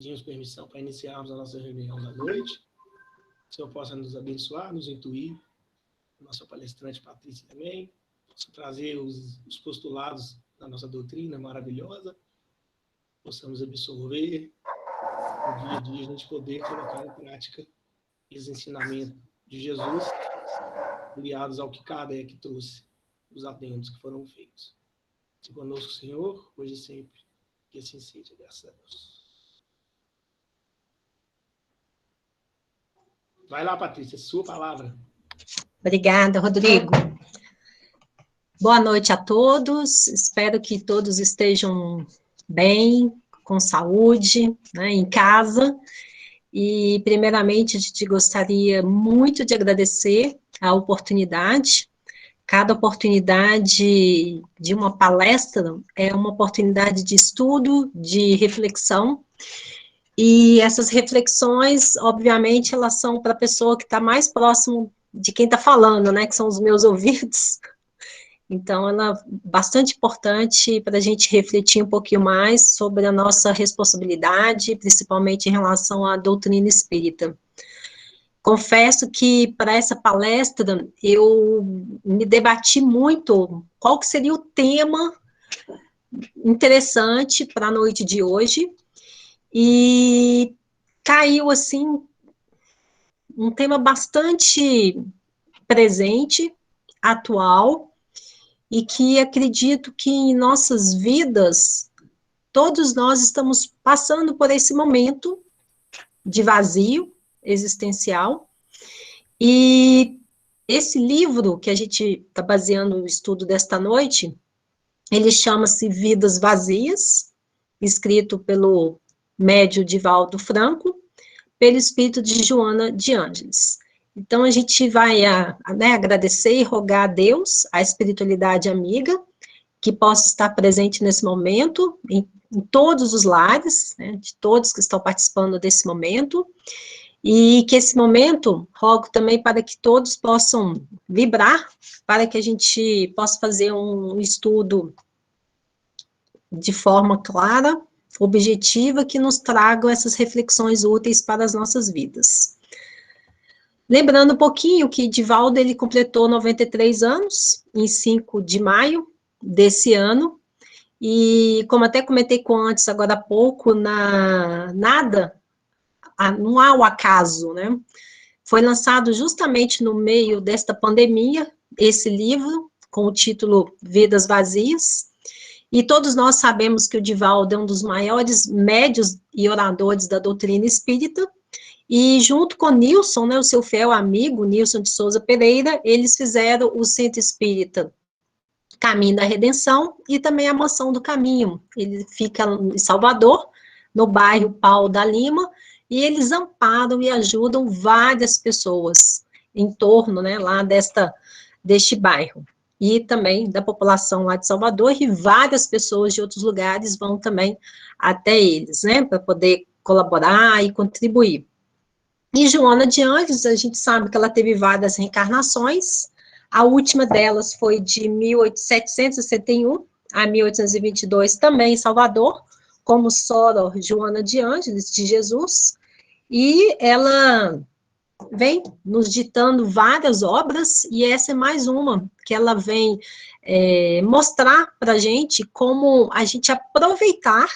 Pedimos permissão para iniciarmos a nossa reunião da noite. Que o Senhor possa nos abençoar, nos intuir. Nossa palestrante Patrícia também. Possa trazer os postulados da nossa doutrina maravilhosa. Possamos absorver no dia a dia, a gente poder colocar em prática esses ensinamentos de Jesus, ligados ao que Kardec trouxe, os adendos que foram feitos. Se conosco, Senhor, hoje e sempre, que assim seja, graças a Deus. Vai lá, Patrícia, sua palavra. Obrigada, Rodrigo. Boa noite a todos, espero que todos estejam bem, com saúde, né, em casa. E, primeiramente, a gente gostaria muito de agradecer a oportunidade. Cada oportunidade de uma palestra é uma oportunidade de estudo, de reflexão. E essas reflexões, obviamente, elas são para a pessoa que está mais próximo de quem está falando, né, que são os meus ouvidos. Então, ela é bastante importante para a gente refletir um pouquinho mais sobre a nossa responsabilidade, principalmente em relação à doutrina espírita. Confesso que, para essa palestra, eu me debati muito qual que seria o tema interessante para a noite de hoje, e caiu, assim, um tema bastante presente, atual, e que acredito que em nossas vidas, todos nós estamos passando por esse momento de vazio existencial. E esse livro que a gente está baseando o estudo desta noite, ele chama-se Vidas Vazias, escrito pelo médium Divaldo Franco, pelo espírito de Joana de Ângeles. Então, a gente vai agradecer e rogar a Deus, a espiritualidade amiga, que possa estar presente nesse momento, em todos os lares, né, de todos que estão participando desse momento, e que esse momento, rogo também para que todos possam vibrar, para que a gente possa fazer um estudo de forma clara, objetiva, que nos tragam essas reflexões úteis para as nossas vidas. Lembrando um pouquinho que Divaldo, ele completou 93 anos, em 5 de maio desse ano, e como até comentei antes, agora há pouco, não há o acaso, né? Foi lançado justamente no meio desta pandemia, esse livro, com o título Vidas Vazias, e todos nós sabemos que o Divaldo é um dos maiores médiuns e oradores da doutrina espírita, e junto com Nilson, né, o seu fiel amigo, Nilson de Souza Pereira, eles fizeram o Centro Espírita Caminho da Redenção e também a Mansão do Caminho. Ele fica em Salvador, no bairro Paulo da Lima, e eles amparam e ajudam várias pessoas em torno, né, lá deste bairro. E também da população lá de Salvador, e várias pessoas de outros lugares vão também até eles, né, para poder colaborar e contribuir. E Joana de Ângeles, a gente sabe que ela teve várias reencarnações, a última delas foi de 1761 a 1822, também em Salvador, como Sora Joana de Ângeles, de Jesus, e ela vem nos ditando várias obras, e essa é mais uma, que ela vem mostrar para a gente como a gente aproveitar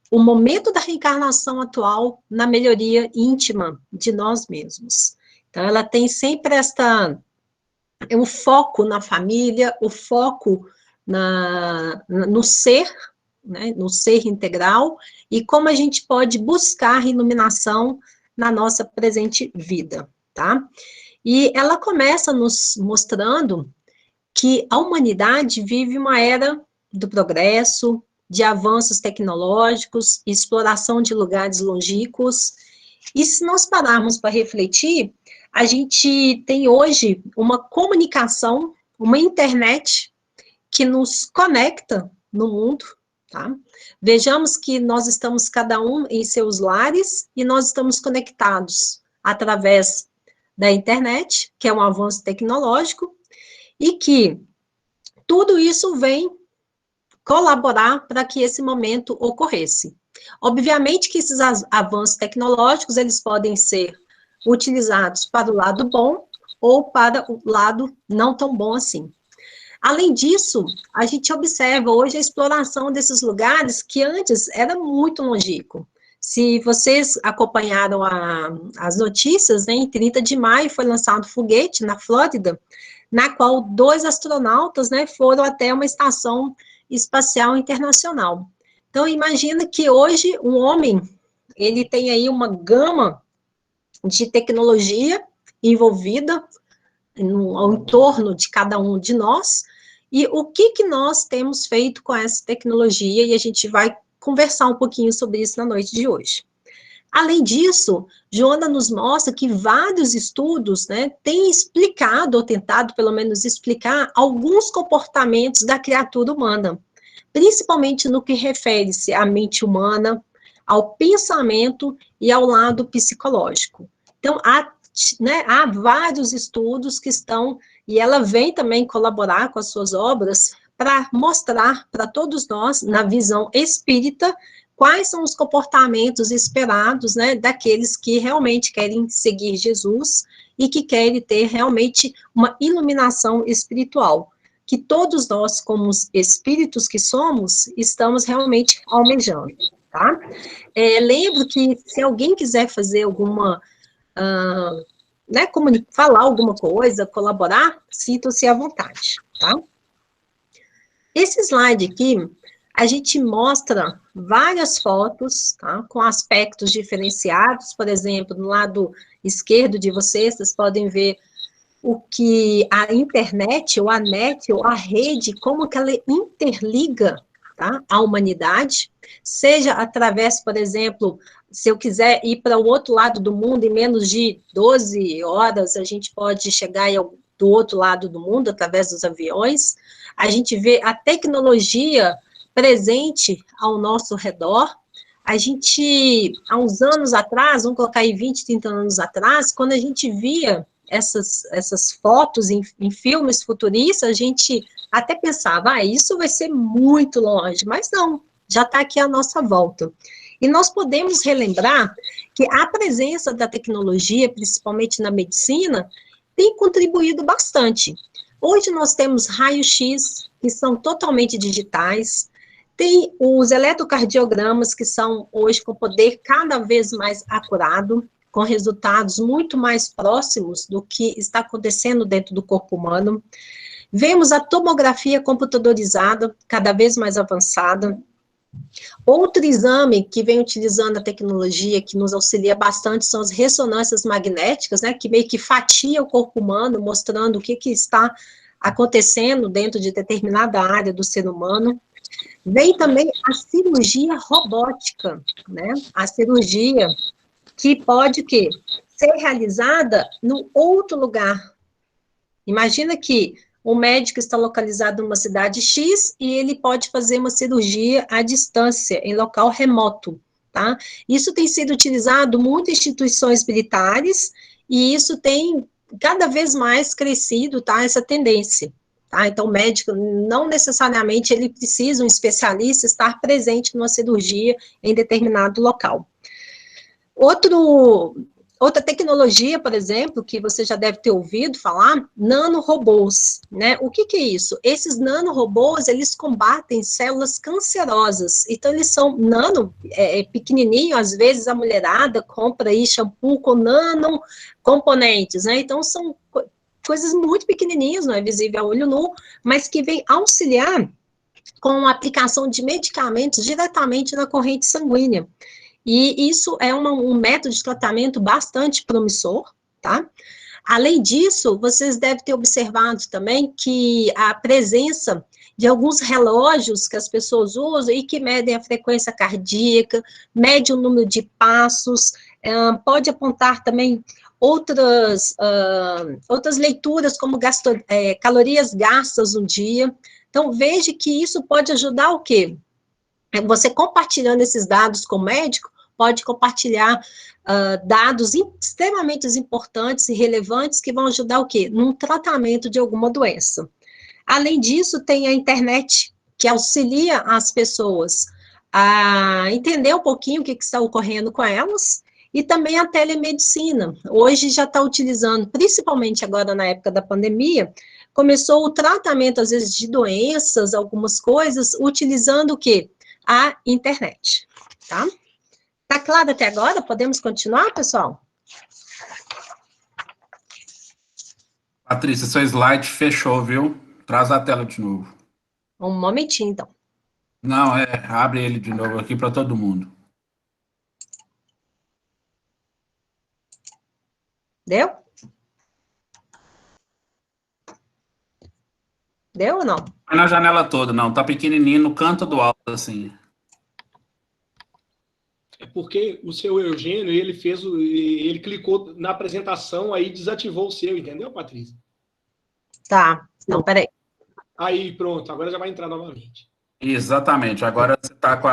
o momento da reencarnação atual na melhoria íntima de nós mesmos. Então, ela tem sempre o foco na família, o foco no ser, né, no ser integral, e como a gente pode buscar iluminação na nossa presente vida, tá? E ela começa nos mostrando que a humanidade vive uma era do progresso, de avanços tecnológicos, exploração de lugares longínquos, e se nós pararmos para refletir, a gente tem hoje uma comunicação, uma internet que nos conecta no mundo, tá? Vejamos que nós estamos cada um em seus lares e nós estamos conectados através da internet, que é um avanço tecnológico, e que tudo isso vem colaborar para que esse momento ocorresse. Obviamente que esses avanços tecnológicos, eles podem ser utilizados para o lado bom ou para o lado não tão bom assim. Além disso, a gente observa hoje a exploração desses lugares que antes era muito longínquo. Se vocês acompanharam as notícias, né, em 30 de maio foi lançado um foguete na Flórida, na qual 2 astronautas, né, foram até uma estação espacial internacional. Então, imagina que hoje um homem, ele tem aí uma gama de tecnologia envolvida ao entorno de cada um de nós, e o que nós temos feito com essa tecnologia, e a gente vai conversar um pouquinho sobre isso na noite de hoje. Além disso, Joana nos mostra que vários estudos, né, têm explicado, ou tentado pelo menos explicar, alguns comportamentos da criatura humana, principalmente no que refere-se à mente humana, ao pensamento e ao lado psicológico. Então, há vários estudos que estão, e ela vem também colaborar com as suas obras para mostrar para todos nós, na visão espírita, quais são os comportamentos esperados, né, daqueles que realmente querem seguir Jesus e que querem ter realmente uma iluminação espiritual, que todos nós, como os espíritos que somos, estamos realmente almejando, tá? Lembro que se alguém quiser fazer alguma, né, falar alguma coisa, colaborar, sintam-se à vontade, tá? Esse slide aqui, a gente mostra várias fotos, tá, com aspectos diferenciados. Por exemplo, no lado esquerdo de vocês podem ver o que a internet, ou a net, ou a rede, como que ela interliga, tá, a humanidade, seja através, por exemplo, se eu quiser ir para o outro lado do mundo, em menos de 12 horas, a gente pode chegar do outro lado do mundo, através dos aviões. A gente vê a tecnologia presente ao nosso redor. A gente, há uns anos atrás, vamos colocar aí 20, 30 anos atrás, quando a gente via essas fotos em filmes futuristas, a gente até pensava, isso vai ser muito longe, mas não, já está aqui à nossa volta. E nós podemos relembrar que a presença da tecnologia, principalmente na medicina, tem contribuído bastante. Hoje nós temos raio-x, que são totalmente digitais, tem os eletrocardiogramas, que são hoje com poder cada vez mais acurado, com resultados muito mais próximos do que está acontecendo dentro do corpo humano. Vemos a tomografia computadorizada, cada vez mais avançada. Outro exame que vem utilizando a tecnologia, que nos auxilia bastante, são as ressonâncias magnéticas, né, que meio que fatia o corpo humano, mostrando o que está acontecendo dentro de determinada área do ser humano. Vem também a cirurgia robótica, né, a cirurgia que pode ser realizada no outro lugar. Imagina que o médico está localizado numa cidade X e ele pode fazer uma cirurgia à distância, em local remoto, tá? Isso tem sido utilizado muito em instituições militares e isso tem cada vez mais crescido, tá? Essa tendência, tá? Então, o médico, não necessariamente ele precisa, um especialista, estar presente numa cirurgia em determinado local. Outra tecnologia, por exemplo, que você já deve ter ouvido falar, nanorobôs, né? O que é isso? Esses nanorobôs, eles combatem células cancerosas, então eles são pequenininho, às vezes a mulherada compra aí shampoo com nanocomponentes, né? Então são coisas muito pequenininhas, não é visível a olho nu, mas que vem auxiliar com a aplicação de medicamentos diretamente na corrente sanguínea. E isso é um método de tratamento bastante promissor, tá? Além disso, vocês devem ter observado também que a presença de alguns relógios que as pessoas usam e que medem a frequência cardíaca, mede o número de passos, pode apontar também outras leituras, como calorias gastas no dia. Então, veja que isso pode ajudar o quê? Você compartilhando esses dados com o médico, pode compartilhar dados extremamente importantes e relevantes que vão ajudar o quê? Num tratamento de alguma doença. Além disso, tem a internet, que auxilia as pessoas a entender um pouquinho o que está ocorrendo com elas, e também a telemedicina. Hoje já está utilizando, principalmente agora na época da pandemia, começou o tratamento, às vezes, de doenças, algumas coisas, utilizando o quê? A internet, tá? Tá claro até agora? Podemos continuar, pessoal? Patrícia, seu slide fechou, viu? Traz a tela de novo. Um momentinho, então. Não, abre ele de novo aqui para todo mundo. Deu? Deu ou não? Não na janela toda, não. Tá pequenininho no canto do alto, assim. É porque o seu Eugênio, ele clicou na apresentação, aí desativou o seu, entendeu, Patrícia? Tá, então, peraí. Aí, pronto, agora já vai entrar novamente. Exatamente, agora você tá com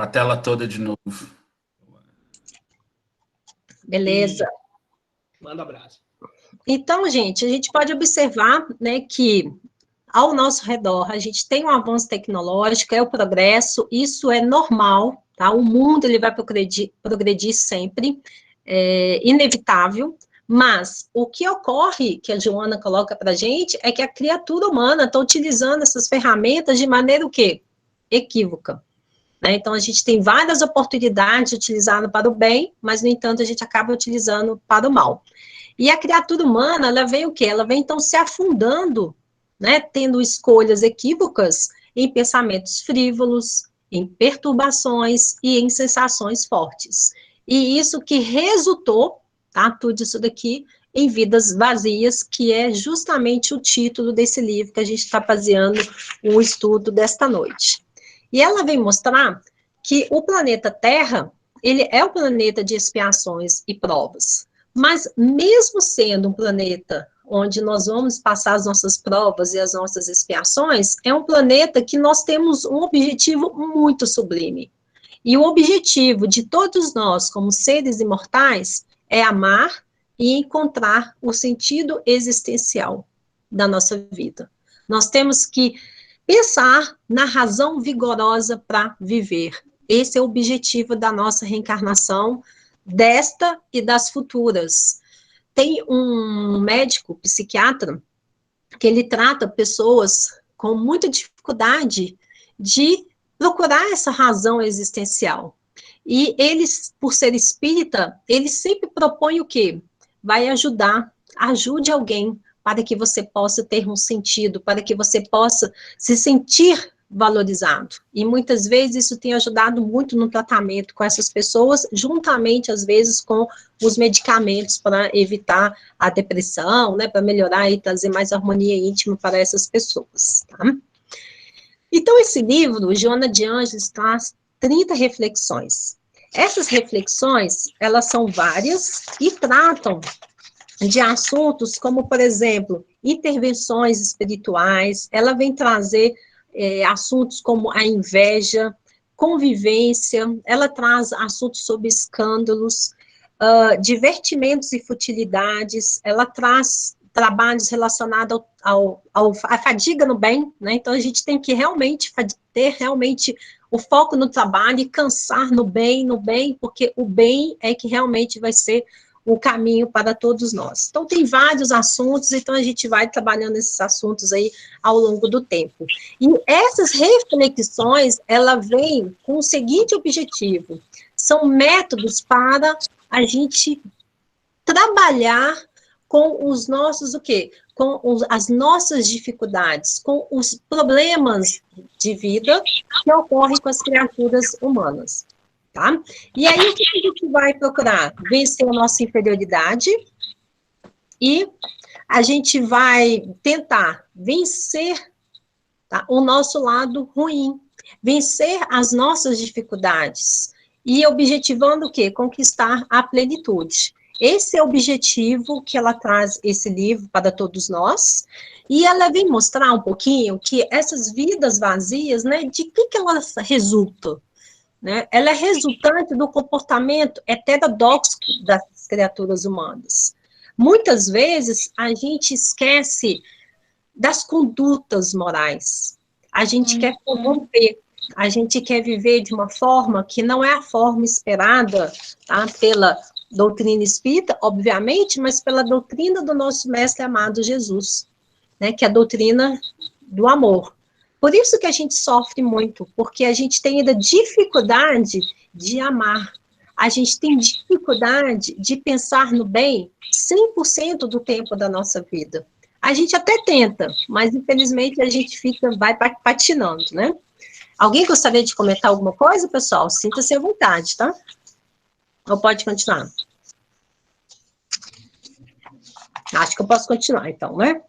a tela toda de novo. Beleza. Manda abraço. Então, gente, a gente pode observar, né, que ao nosso redor a gente tem um avanço tecnológico, é o progresso, isso é normal, tá? O mundo ele vai progredir sempre, é inevitável, mas o que ocorre, que a Joana coloca para a gente, é que a criatura humana está utilizando essas ferramentas de maneira o quê? Equívoca. Né? Então, a gente tem várias oportunidades de utilizar para o bem, mas, no entanto, a gente acaba utilizando para o mal. E a criatura humana, ela vem o quê? Ela vem, então, se afundando, né, tendo escolhas equívocas em pensamentos frívolos, em perturbações e em sensações fortes. E isso que resultou, tá, tudo isso daqui, em vidas vazias, que é justamente o título desse livro que a gente está baseando o estudo desta noite. E ela vem mostrar que o planeta Terra, ele é o planeta de expiações e provas. Mas mesmo sendo um planeta onde nós vamos passar as nossas provas e as nossas expiações, é um planeta que nós temos um objetivo muito sublime. E o objetivo de todos nós, como seres imortais, é amar e encontrar o sentido existencial da nossa vida. Nós temos que pensar na razão vigorosa para viver. Esse é o objetivo da nossa reencarnação, desta e das futuras. Tem um médico psiquiatra que ele trata pessoas com muita dificuldade de procurar essa razão existencial. E eles, por ser espírita, ele sempre propõe o quê? Vai ajudar, ajude alguém para que você possa ter um sentido, para que você possa se sentir valorizado. E muitas vezes isso tem ajudado muito no tratamento com essas pessoas, juntamente, às vezes, com os medicamentos para evitar a depressão, né, para melhorar e trazer mais harmonia íntima para essas pessoas, tá? Então, esse livro, Joana de Ângeles, traz 30 reflexões. Essas reflexões, elas são várias e tratam de assuntos como, por exemplo, intervenções espirituais, ela vem trazer assuntos como a inveja, convivência, ela traz assuntos sobre escândalos, divertimentos e futilidades, ela traz trabalhos relacionados à fadiga no bem, né? Então a gente tem que realmente ter o foco no trabalho e cansar no bem, porque o bem é que realmente vai ser o caminho para todos nós. Então, tem vários assuntos, então a gente vai trabalhando esses assuntos aí ao longo do tempo. E essas reflexões, ela vem com o seguinte objetivo, são métodos para a gente trabalhar com os nossos, o quê? As nossas dificuldades, com os problemas de vida que ocorrem com as criaturas humanas. Tá? E aí, o que a gente vai procurar? Vencer a nossa inferioridade e a gente vai tentar vencer, tá, o nosso lado ruim, vencer as nossas dificuldades e objetivando o quê? Conquistar a plenitude. Esse é o objetivo que ela traz esse livro para todos nós, e ela vem mostrar um pouquinho que essas vidas vazias, né, de que elas resultam? Né? Ela é resultante do comportamento heterodoxo das criaturas humanas. Muitas vezes, a gente esquece das condutas morais. A gente quer corromper. a gente quer viver de uma forma que não é a forma esperada, tá? Pela doutrina espírita, obviamente, mas pela doutrina do nosso mestre amado Jesus, né? Que é a doutrina do amor. Por isso que a gente sofre muito, porque a gente tem ainda dificuldade de amar. A gente tem dificuldade de pensar no bem 100% do tempo da nossa vida. A gente até tenta, mas infelizmente a gente vai patinando, né? Alguém gostaria de comentar alguma coisa, pessoal? Sinta-se à vontade, tá? Ou pode continuar? Acho que eu posso continuar, então, né?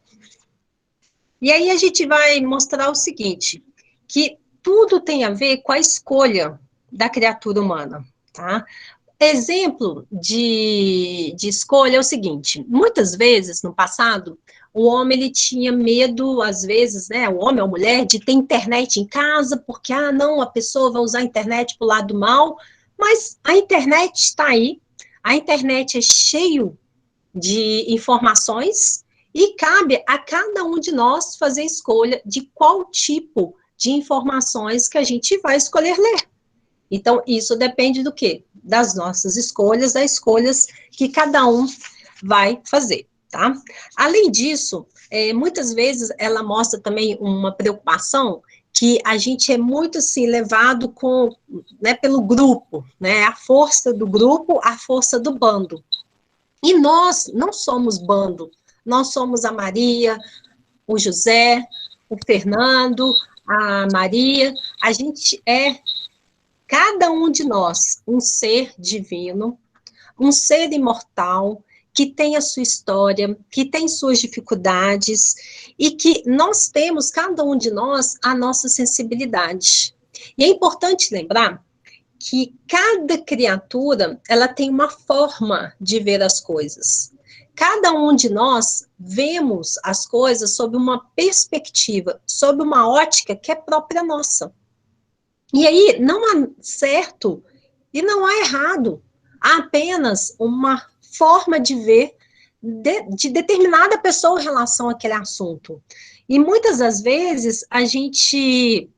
E aí a gente vai mostrar o seguinte, que tudo tem a ver com a escolha da criatura humana, tá? Exemplo de escolha é o seguinte, muitas vezes, no passado, o homem, ele tinha medo, às vezes, né, o homem ou a mulher, de ter internet em casa, porque, não, a pessoa vai usar a internet para o lado mal, mas a internet está aí, a internet é cheio de informações, e cabe a cada um de nós fazer escolha de qual tipo de informações que a gente vai escolher ler. Então, isso depende do quê? Das nossas escolhas, das escolhas que cada um vai fazer, tá? Além disso, muitas vezes ela mostra também uma preocupação que a gente é muito, assim, levado pelo grupo, né? A força do grupo, a força do bando. E nós não somos bando, nós somos a Maria, o José, o Fernando, a Maria, a gente é, cada um de nós, um ser divino, um ser imortal, que tem a sua história, que tem suas dificuldades, e que nós temos, cada um de nós, a nossa sensibilidade. E é importante lembrar que cada criatura, ela tem uma forma de ver as coisas. Cada um de nós vemos as coisas sob uma perspectiva, sob uma ótica que é própria nossa. E aí não há certo e não há errado. Há apenas uma forma de ver de determinada pessoa em relação àquele assunto. E muitas das vezes a gente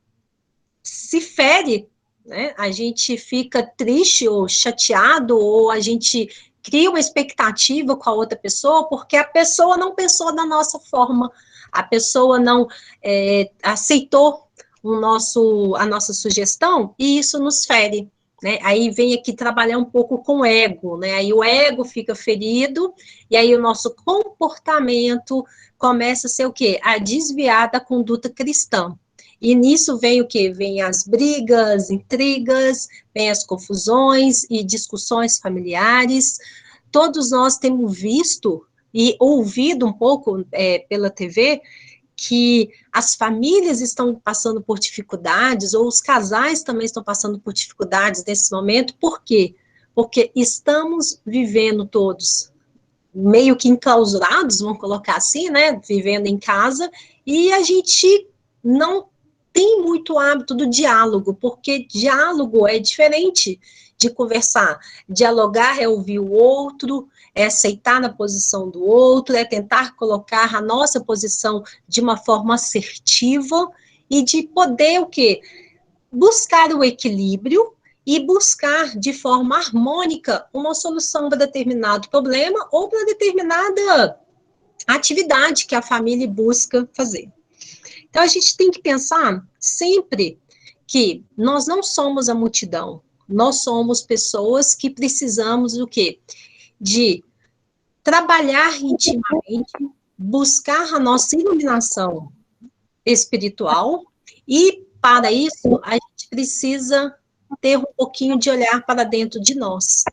se fere, né? A gente fica triste ou chateado, ou a gente cria uma expectativa com a outra pessoa, porque a pessoa não pensou da nossa forma, a pessoa não aceitou a nossa sugestão, e isso nos fere. Né? Aí vem aqui trabalhar um pouco com o ego, né? Aí o ego fica ferido, e aí o nosso comportamento começa a ser o quê? A desviar da conduta cristã. E nisso vem o quê? Vem as brigas, intrigas, vem as confusões e discussões familiares. Todos nós temos visto e ouvido um pouco pela TV que as famílias estão passando por dificuldades, ou os casais também estão passando por dificuldades nesse momento. Por quê? Porque estamos vivendo todos meio que enclausurados, vamos colocar assim, né? Vivendo em casa, e a gente não tem muito hábito do diálogo, porque diálogo é diferente de conversar. Dialogar é ouvir o outro, é aceitar na posição do outro, é tentar colocar a nossa posição de uma forma assertiva e de poder o quê? Buscar o equilíbrio e buscar de forma harmônica uma solução para determinado problema ou para determinada atividade que a família busca fazer. Então, a gente tem que pensar sempre que nós não somos a multidão, nós somos pessoas que precisamos do quê? De trabalhar intimamente, buscar a nossa iluminação espiritual, e, para isso, a gente precisa ter um pouquinho de olhar para dentro de nós.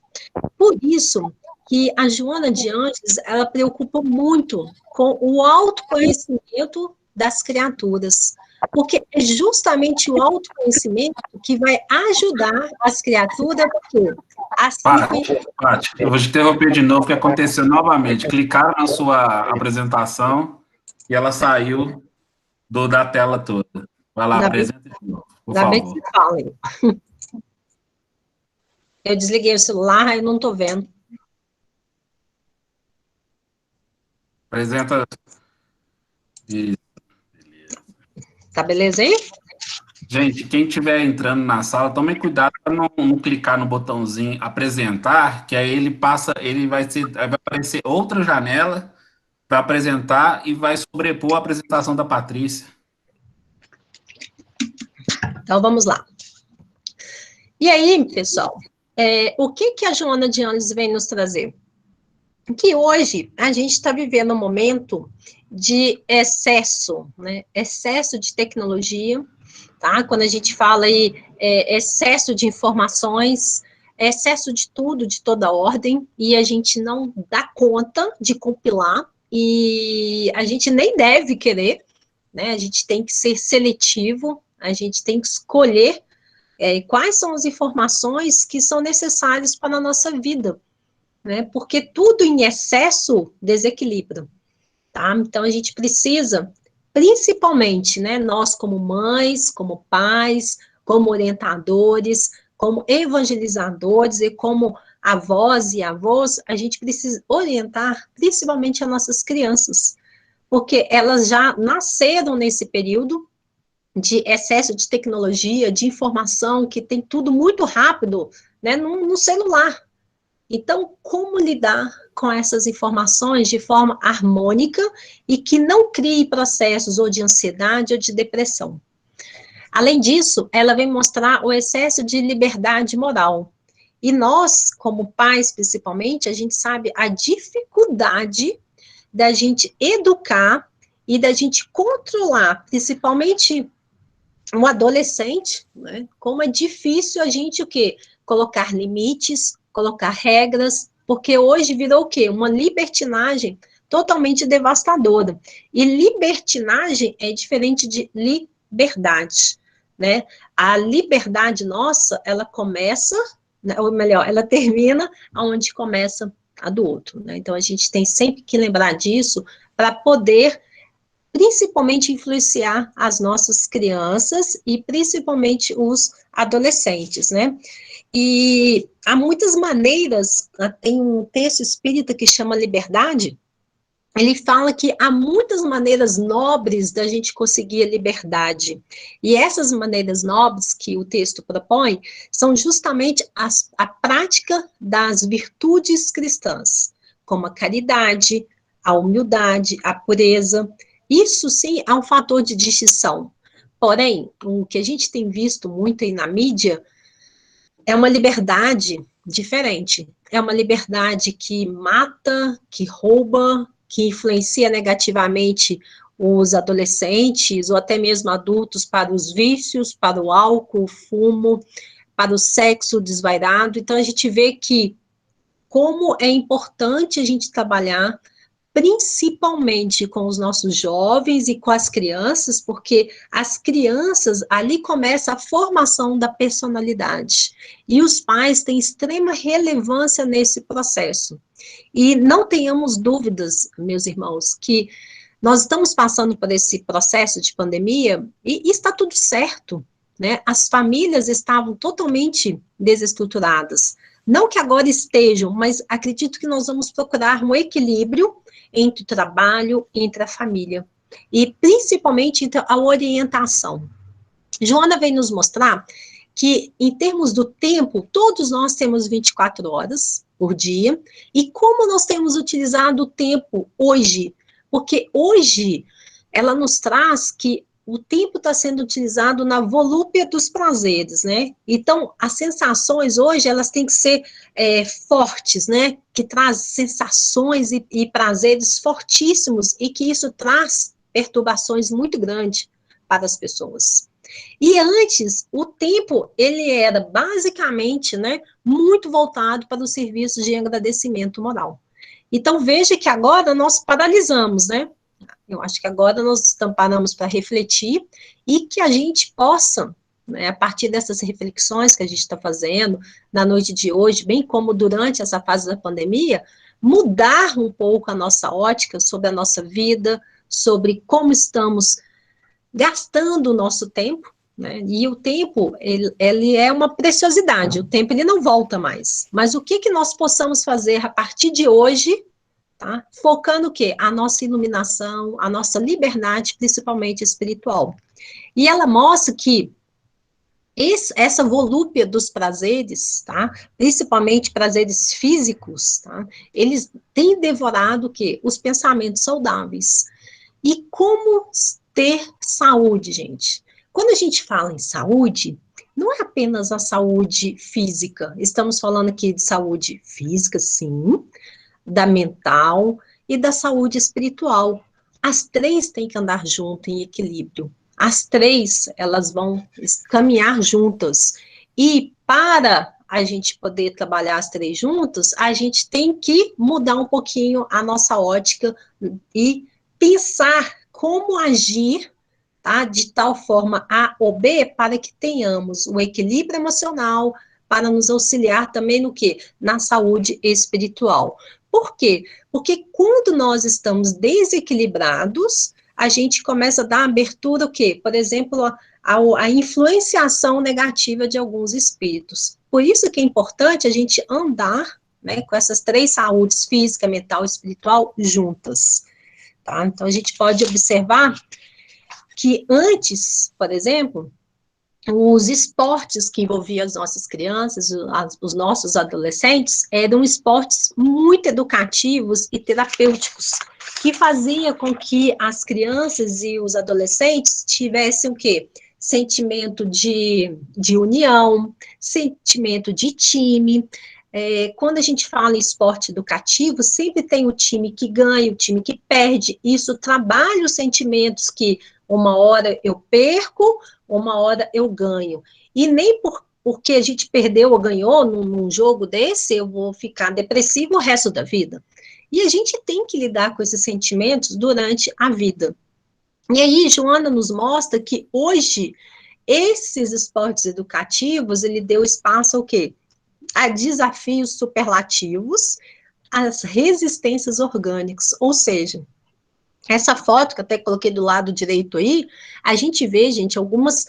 Por isso que a Joana de Ângeles, ela preocupa muito com o autoconhecimento das criaturas, porque é justamente o autoconhecimento que vai ajudar as criaturas a se Paty, eu vou te interromper de novo, porque aconteceu novamente. Clicaram na sua apresentação e ela saiu da tela toda. Vai lá, apresenta de novo, por favor. Ainda bem que você fala. Eu desliguei o celular, eu não estou vendo. Apresenta. Isso. Tá beleza aí? Gente, quem estiver entrando na sala, tome cuidado para não clicar no botãozinho apresentar, que aí ele passa, vai aparecer outra janela para apresentar e vai sobrepor a apresentação da Patrícia. Então, vamos lá. E aí, pessoal, o que a Joana de Anjos vem nos trazer? Que hoje a gente está vivendo um momento de excesso, né? Excesso de tecnologia, tá? Quando a gente fala aí excesso de informações, excesso de tudo, de toda ordem, e a gente não dá conta de compilar, e a gente nem deve querer, né? A gente tem que ser seletivo, a gente tem que escolher quais são as informações que são necessárias para a nossa vida, né? Porque tudo em excesso desequilibra, tá? Então, a gente precisa, principalmente, né, nós como mães, como pais, como orientadores, como evangelizadores e como avós e avós, a gente precisa orientar principalmente as nossas crianças, porque elas já nasceram nesse período de excesso de tecnologia, de informação, que tem tudo muito rápido, né, no celular. Então, como lidar com essas informações de forma harmônica e que não crie processos ou de ansiedade ou de depressão? Além disso, ela vem mostrar o excesso de liberdade moral. E nós, como pais, principalmente, a gente sabe a dificuldade da gente educar e da gente controlar, principalmente um adolescente, né? Como é difícil a gente, o quê? Colocar limites, colocar regras, porque hoje virou o quê? Uma libertinagem totalmente devastadora. E libertinagem é diferente de liberdade, né? A liberdade nossa, ela começa, né, ou melhor, ela termina onde começa a do outro, né? Então, a gente tem sempre que lembrar disso para poder principalmente influenciar as nossas crianças e principalmente os adolescentes, né? E há muitas maneiras, tem um texto espírita que chama Liberdade, ele fala que há muitas maneiras nobres da gente conseguir a liberdade. E essas maneiras nobres que o texto propõe são justamente a prática das virtudes cristãs, como a caridade, a humildade, a pureza. Isso, sim, é um fator de distinção. Porém, o que a gente tem visto muito aí na mídia é uma liberdade diferente. É uma liberdade que mata, que rouba, que influencia negativamente os adolescentes ou até mesmo adultos para os vícios, para o álcool, o fumo, para o sexo desvairado. Então, a gente vê que como é importante a gente trabalhar principalmente com os nossos jovens e com as crianças, porque as crianças, ali começa a formação da personalidade, e os pais têm extrema relevância nesse processo. E não tenhamos dúvidas, meus irmãos, que nós estamos passando por esse processo de pandemia, e está tudo certo, né? As famílias estavam totalmente desestruturadas. Não que agora estejam, mas acredito que nós vamos procurar um equilíbrio entre o trabalho, entre a família, e principalmente entre a orientação. Joana vem nos mostrar que, em termos do tempo, todos nós temos 24 horas por dia, e como nós temos utilizado o tempo hoje, porque hoje ela nos traz que o tempo está sendo utilizado na volúpia dos prazeres, né? Então, as sensações hoje, elas têm que ser fortes, né? Que traz sensações e prazeres fortíssimos, e que isso traz perturbações muito grandes para as pessoas. E antes, o tempo, ele era basicamente, né, muito voltado para os serviços de agradecimento moral. Então, veja que agora nós paralisamos, né? Eu acho que agora nós paramos para refletir e que a gente possa, né, a partir dessas reflexões que a gente está fazendo na noite de hoje, bem como durante essa fase da pandemia, mudar um pouco a nossa ótica sobre a nossa vida, sobre como estamos gastando o nosso tempo, né? E o tempo, ele é uma preciosidade, o tempo ele não volta mais. Mas o que nós possamos fazer a partir de hoje, tá? Focando o quê? A nossa iluminação, a nossa liberdade, principalmente espiritual. E ela mostra que essa volúpia dos prazeres, tá? Principalmente prazeres físicos, tá? Eles têm devorado o quê? Os pensamentos saudáveis. E como ter saúde, gente? Quando a gente fala em saúde, não é apenas a saúde física. Estamos falando aqui de saúde física, sim, da mental e da saúde espiritual. As três têm que andar junto em equilíbrio. As três, elas vão caminhar juntas. E para a gente poder trabalhar as três juntas, a gente tem que mudar um pouquinho a nossa ótica e pensar como agir, tá, de tal forma A ou B, para que tenhamos o equilíbrio emocional, para nos auxiliar também no quê? Na saúde espiritual. Por quê? Porque quando nós estamos desequilibrados, a gente começa a dar abertura o quê? Por exemplo, a influenciação negativa de alguns espíritos. Por isso que é importante a gente andar, né, com essas três saúdes, física, mental e espiritual, juntas. Tá? Então, a gente pode observar que antes, por exemplo, os esportes que envolviam as nossas crianças, os nossos adolescentes, eram esportes muito educativos e terapêuticos, que fazia com que as crianças e os adolescentes tivessem o quê? Sentimento de união, sentimento de time. Quando a gente fala em esporte educativo, sempre tem o time que ganha, o time que perde. Isso trabalha os sentimentos que uma hora eu perco, uma hora eu ganho. E nem porque a gente perdeu ou ganhou num jogo desse, eu vou ficar depressivo o resto da vida. E a gente tem que lidar com esses sentimentos durante a vida. E aí, Joana nos mostra que hoje, esses esportes educativos, ele deu espaço ao quê? A desafios superlativos, às resistências orgânicas, ou seja, essa foto que eu até coloquei do lado direito aí, a gente vê, gente, algumas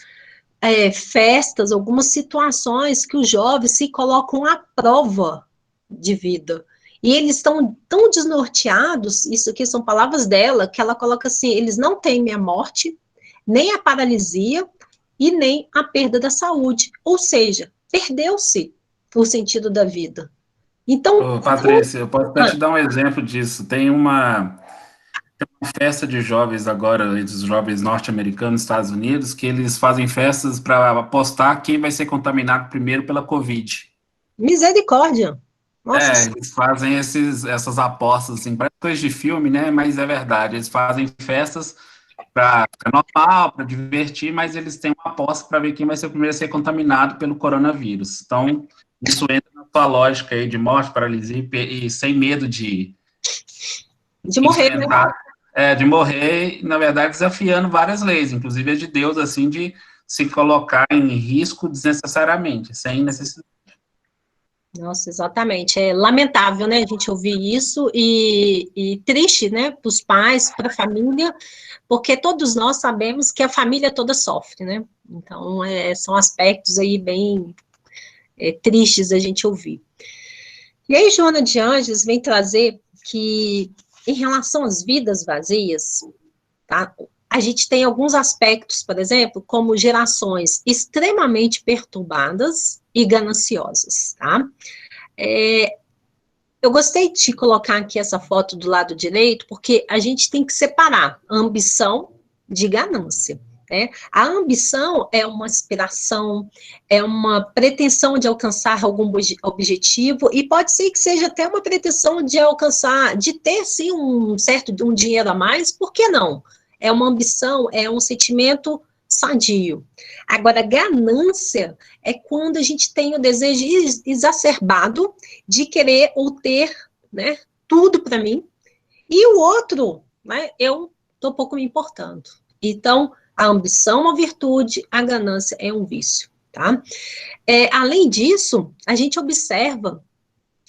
festas, algumas situações que os jovens se colocam à prova de vida. E eles estão tão desnorteados, isso aqui são palavras dela, que ela coloca assim, eles não temem a morte, nem a paralisia e nem a perda da saúde. Ou seja, perdeu-se o sentido da vida. Então, Ô, Patrícia, eu posso até te dar um exemplo disso. Tem uma festa de jovens agora, dos jovens norte-americanos nos Estados Unidos, que eles fazem festas para apostar quem vai ser contaminado primeiro pela Covid. Misericórdia. Nossa. Eles fazem essas apostas, assim, parece coisa de filme, né? Mas é verdade. Eles fazem festas para ficar normal, para divertir, mas eles têm uma aposta para ver quem vai ser o primeiro a ser contaminado pelo coronavírus. Então, isso entra na sua lógica aí de morte, paralisia e sem medo de morrer, né? De morrer, na verdade, desafiando várias leis, inclusive a de Deus, assim, de se colocar em risco desnecessariamente, sem necessidade. Nossa, exatamente. É lamentável, né, a gente ouvir isso e triste, né, para os pais, para a família, porque todos nós sabemos que a família toda sofre, né? Então, são aspectos aí bem tristes a gente ouvir. E aí, Joana de Anjos vem trazer que, em relação às vidas vazias, tá? A gente tem alguns aspectos, por exemplo, como gerações extremamente perturbadas e gananciosas, tá? Eu gostei de colocar aqui essa foto do lado direito, porque a gente tem que separar ambição de ganância, né? A ambição é uma aspiração, é uma pretensão de alcançar algum objetivo, e pode ser que seja até uma pretensão de alcançar, de ter, sim, um dinheiro a mais, por que não? É uma ambição, é um sentimento sadio. Agora, ganância é quando a gente tem o desejo exacerbado de querer ou ter, né, tudo para mim, e o outro, né, eu estou pouco me importando. Então, a ambição é uma virtude, a ganância é um vício, tá? Além disso, a gente observa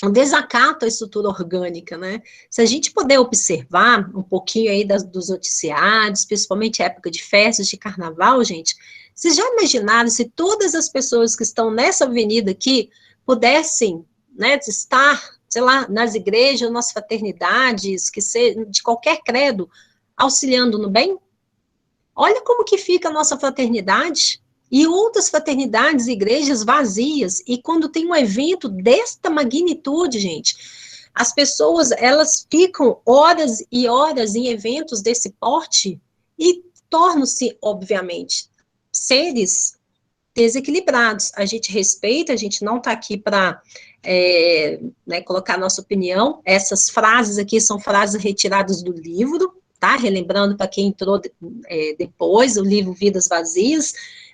um desacato à estrutura orgânica, né? Se a gente puder observar um pouquinho aí dos noticiários, principalmente época de festas, de carnaval, gente, vocês já imaginaram se todas as pessoas que estão nessa avenida aqui pudessem, né, estar, sei lá, nas igrejas, nas fraternidades, que seja de qualquer credo, auxiliando no bem? Olha como que fica a nossa fraternidade, e outras fraternidades e igrejas vazias, e quando tem um evento desta magnitude, gente, as pessoas, elas ficam horas e horas em eventos desse porte e tornam-se, obviamente, seres desequilibrados. A gente respeita, a gente não está aqui para colocar nossa opinião. Essas frases aqui são frases retiradas do livro, tá? Relembrando para quem entrou depois, o livro Vidas Vazias,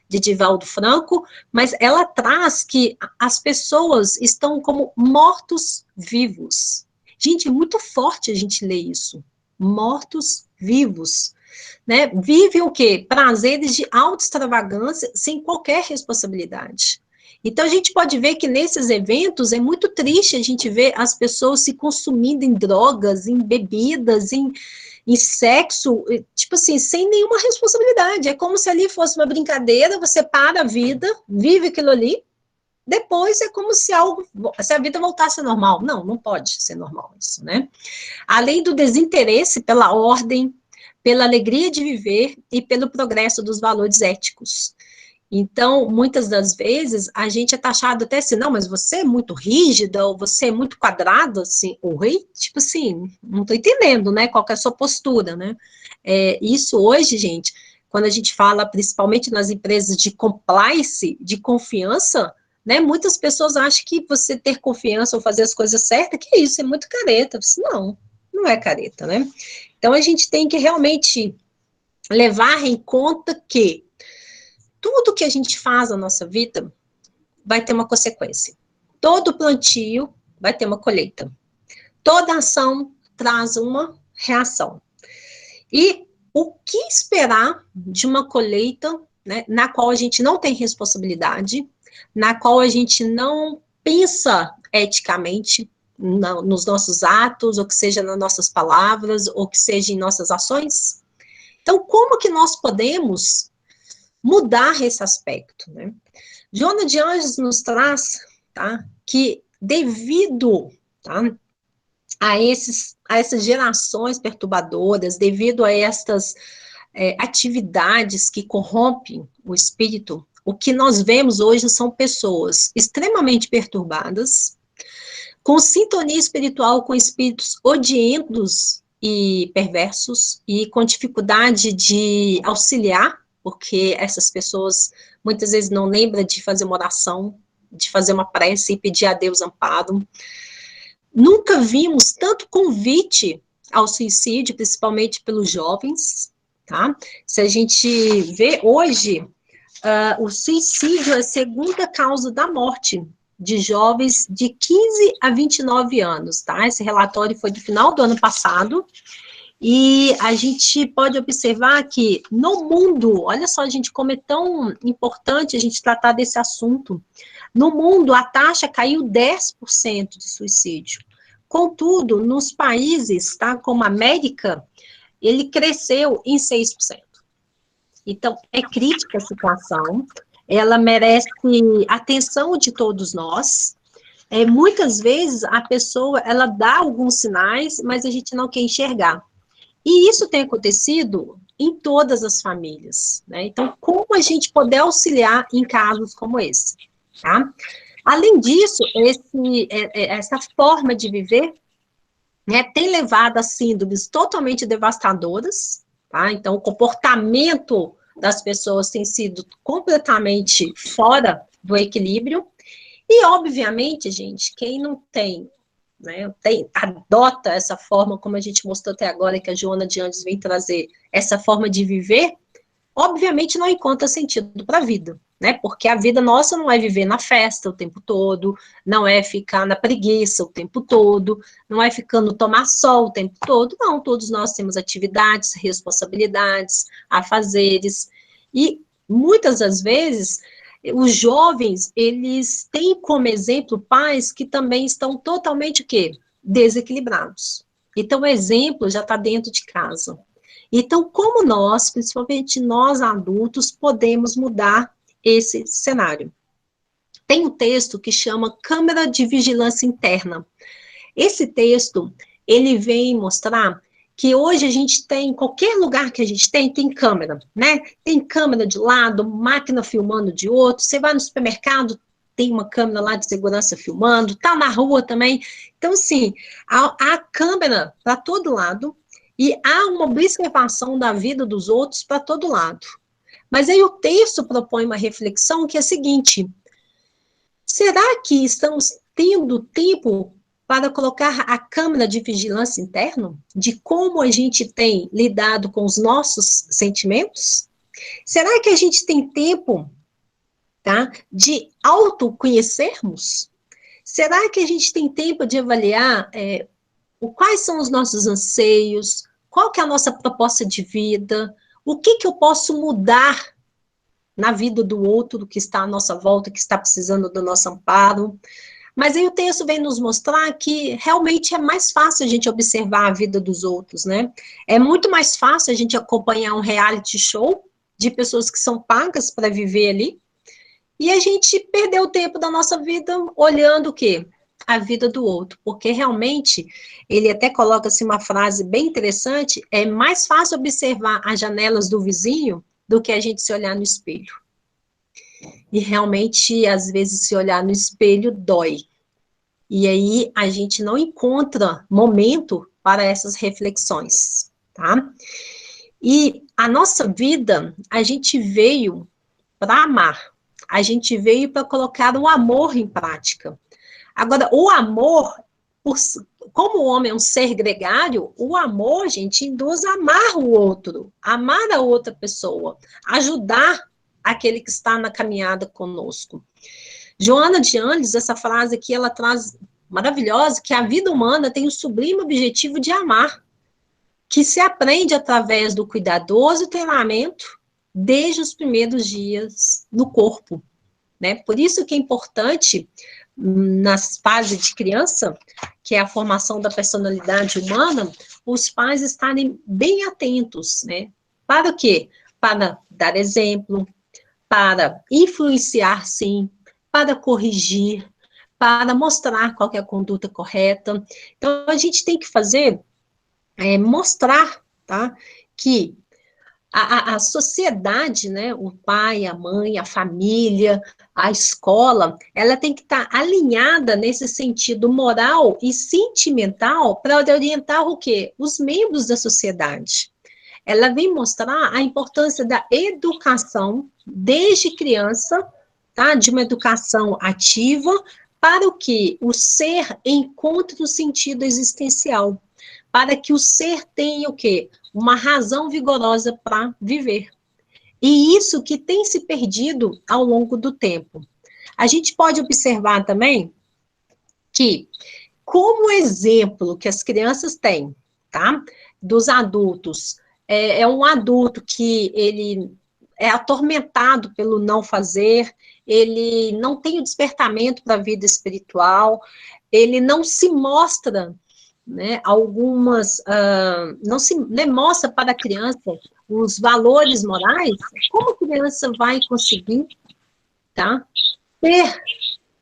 de Divaldo Franco, mas ela traz que as pessoas estão como mortos-vivos. Gente, é muito forte a gente ler isso. Mortos-vivos. Né? Vivem o quê? Prazeres de auto-extravagância sem qualquer responsabilidade. Então, a gente pode ver que nesses eventos é muito triste a gente ver as pessoas se consumindo em drogas, em bebidas, em sexo, tipo assim, sem nenhuma responsabilidade. É como se ali fosse uma brincadeira, você para a vida, vive aquilo ali, depois é como se a vida voltasse ao normal. Não, não pode ser normal isso, né? Além do desinteresse pela ordem, pela alegria de viver e pelo progresso dos valores éticos. Então, muitas das vezes, a gente é taxado até assim, não, mas você é muito rígida, ou você é muito quadrado, assim, tipo assim, não estou entendendo, né, qual que é a sua postura, né? Isso hoje, gente, quando a gente fala, principalmente nas empresas de compliance, de confiança, né, muitas pessoas acham que você ter confiança ou fazer as coisas certas, que isso, é muito careta. Não, não é careta, né? Então, a gente tem que realmente levar em conta que tudo que a gente faz na nossa vida vai ter uma consequência. Todo plantio vai ter uma colheita. Toda ação traz uma reação. E o que esperar de uma colheita, né, na qual a gente não tem responsabilidade, na qual a gente não pensa eticamente nos nossos atos, ou que seja nas nossas palavras, ou que seja em nossas ações? Então, como que nós podemos mudar esse aspecto, né? Joana de Anjos nos traz, tá, que devido, tá, a essas gerações perturbadoras, devido a estas atividades que corrompem o espírito, o que nós vemos hoje são pessoas extremamente perturbadas, com sintonia espiritual com espíritos odientos e perversos, e com dificuldade de auxiliar, porque essas pessoas muitas vezes não lembram de fazer uma oração, de fazer uma prece e pedir a Deus amparo. Nunca vimos tanto convite ao suicídio, principalmente pelos jovens, tá? Se a gente vê hoje, o suicídio é a segunda causa da morte de jovens de 15 a 29 anos, tá? Esse relatório foi do final do ano passado, e a gente pode observar que no mundo, olha só, gente, como é tão importante a gente tratar desse assunto. No mundo, a taxa caiu 10% de suicídio. Contudo, nos países, tá, como a América, ele cresceu em 6%. Então, é crítica a situação, ela merece atenção de todos nós. Muitas vezes, a pessoa, ela dá alguns sinais, mas a gente não quer enxergar. E isso tem acontecido em todas as famílias, né? Então, como a gente poder auxiliar em casos como esse, tá? Além disso, essa forma de viver, né, tem levado a síndromes totalmente devastadoras, tá? Então, o comportamento das pessoas tem sido completamente fora do equilíbrio. E, obviamente, gente, quem não tem, né, adota essa forma, como a gente mostrou até agora, que a Joana de Anjos vem trazer, essa forma de viver, obviamente não encontra sentido para a vida, né? Porque a vida nossa não é viver na festa o tempo todo, não é ficar na preguiça o tempo todo, não é ficar no tomar sol o tempo todo, não, todos nós temos atividades, responsabilidades, afazeres, e muitas das vezes os jovens, eles têm como exemplo pais que também estão totalmente o quê? Desequilibrados. Então, o exemplo já está dentro de casa. Então, como nós, principalmente nós adultos, podemos mudar esse cenário? Tem um texto que chama Câmara de Vigilância Interna. Esse texto, ele vem mostrar que hoje a gente tem, em qualquer lugar que a gente tem câmera, né? Tem câmera de lado, máquina filmando de outro, você vai no supermercado, tem uma câmera lá de segurança filmando, tá na rua também. Então, assim, há câmera para todo lado e há uma observação da vida dos outros para todo lado. Mas aí o texto propõe uma reflexão que é a seguinte: será que estamos tendo tempo para colocar a câmera de vigilância interno, de como a gente tem lidado com os nossos sentimentos? Será que a gente tem tempo, tá, de autoconhecermos? Será que a gente tem tempo de avaliar quais são os nossos anseios, qual que é a nossa proposta de vida, o que eu posso mudar na vida do outro que está à nossa volta, que está precisando do nosso amparo? Mas aí o texto vem nos mostrar que realmente é mais fácil a gente observar a vida dos outros, né? É muito mais fácil a gente acompanhar um reality show de pessoas que são pagas para viver ali, e a gente perdeu o tempo da nossa vida olhando o quê? A vida do outro, porque realmente, ele até coloca assim uma frase bem interessante, é mais fácil observar as janelas do vizinho do que a gente se olhar no espelho. E realmente, às vezes, se olhar no espelho dói. E aí, a gente não encontra momento para essas reflexões, tá? E a nossa vida, a gente veio para amar. A gente veio para colocar o amor em prática. Agora, o amor, como o homem é um ser gregário, o amor, gente, induz a amar o outro, amar a outra pessoa, ajudar aquele que está na caminhada conosco. Joana de Ângeles, essa frase aqui, ela traz maravilhosa, que a vida humana tem o sublime objetivo de amar, que se aprende através do cuidadoso treinamento desde os primeiros dias no corpo, né? Por isso que é importante, nas fases de criança, que é a formação da personalidade humana, os pais estarem bem atentos, né? Para o quê? Para dar exemplo, para influenciar, sim, para corrigir, para mostrar qual é a conduta correta. Então, a gente tem que fazer, mostrar, tá? Que a sociedade, né, o pai, a mãe, a família, a escola, ela tem que estar alinhada nesse sentido moral e sentimental para orientar o quê? Os membros da sociedade. Ela vem mostrar a importância da educação desde criança, tá? De uma educação ativa, para o que o ser encontre o sentido existencial, para que o ser tenha o quê? Uma razão vigorosa para viver. E isso que tem se perdido ao longo do tempo. A gente pode observar também que, como exemplo que as crianças têm, tá? Dos adultos, é um adulto que ele é atormentado pelo não fazer, ele não tem o despertamento para a vida espiritual, ele não se mostra, né, não se mostra para a criança os valores morais. Como a criança vai conseguir, tá, ter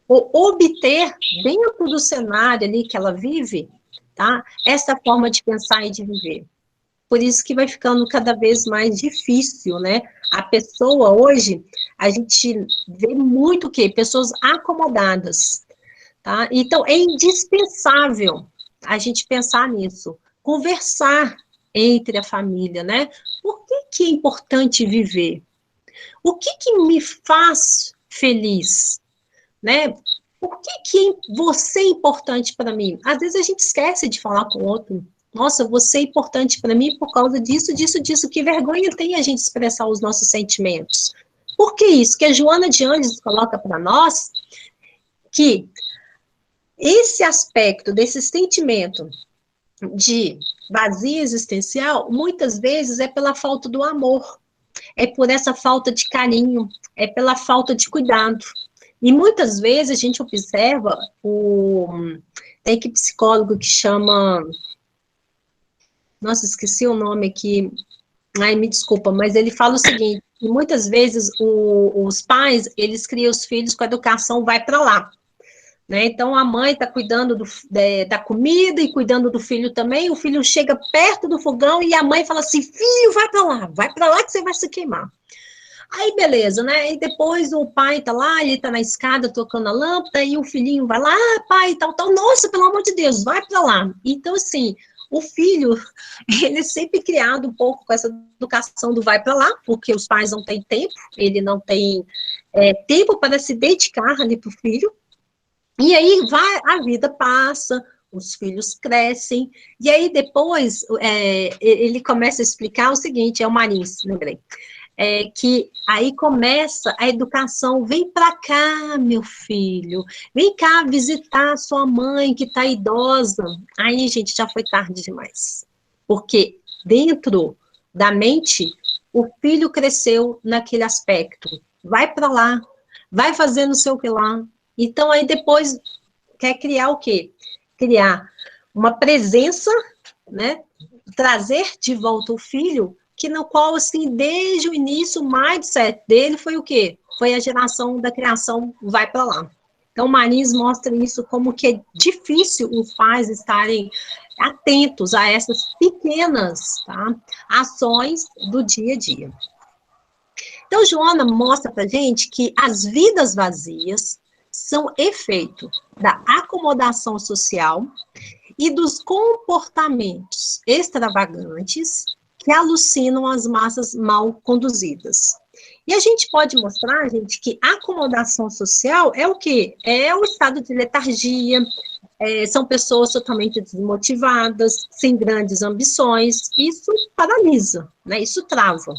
ou obter dentro do cenário ali que ela vive, tá, essa forma de pensar e de viver? Por isso que vai ficando cada vez mais difícil, né? A pessoa hoje, a gente vê muito o quê? Pessoas acomodadas, tá? Então, é indispensável a gente pensar nisso, conversar entre a família, né? Por que é importante viver? O que me faz feliz, né? Por que você é importante para mim? Às vezes a gente esquece de falar com o outro. Nossa, você é importante para mim por causa disso, disso, disso. Que vergonha tem a gente expressar os nossos sentimentos. Por que isso? Que a Joana de Ângeles coloca para nós que esse aspecto desse sentimento de vazio existencial, muitas vezes é pela falta do amor, é por essa falta de carinho, é pela falta de cuidado. E muitas vezes a gente observa, tem que psicólogo que chama, nossa, esqueci o nome aqui, ai, me desculpa, mas ele fala o seguinte, que muitas vezes os pais, eles criam os filhos com a educação vai para lá, né? Então, a mãe está cuidando da comida e cuidando do filho também. O filho chega perto do fogão e a mãe fala assim, filho, vai para lá que você vai se queimar. Aí, beleza, né? E depois o pai tá lá, ele tá na escada tocando a lâmpada, e o filhinho vai lá, pai, tal, nossa, pelo amor de Deus, vai para lá. Então, assim, o filho, ele é sempre criado um pouco com essa educação do vai para lá, porque os pais não têm tempo, ele não tem tempo para se dedicar ali pro filho, e aí a vida passa, os filhos crescem, e aí depois ele começa a explicar o seguinte, é o Marins, lembrei, que aí começa a educação, vem para cá, meu filho, vem cá visitar sua mãe que está idosa. Aí, gente, já foi tarde demais, porque dentro da mente, o filho cresceu naquele aspecto, vai para lá, vai fazer não sei o que lá. Então, aí depois quer criar o quê? Criar uma presença, né? Trazer de volta o filho, que no qual, assim, desde o início, o mindset dele foi o quê? Foi a geração da criação vai para lá. Então, o Marins mostra isso como que é difícil os pais estarem atentos a essas pequenas, tá, ações do dia a dia. Então, Joana mostra para gente que as vidas vazias são efeito da acomodação social e dos comportamentos extravagantes que alucinam as massas mal conduzidas. E a gente pode mostrar, gente, que a acomodação social é o quê? É o estado de letargia, são pessoas totalmente desmotivadas, sem grandes ambições, isso paralisa, né? Isso trava.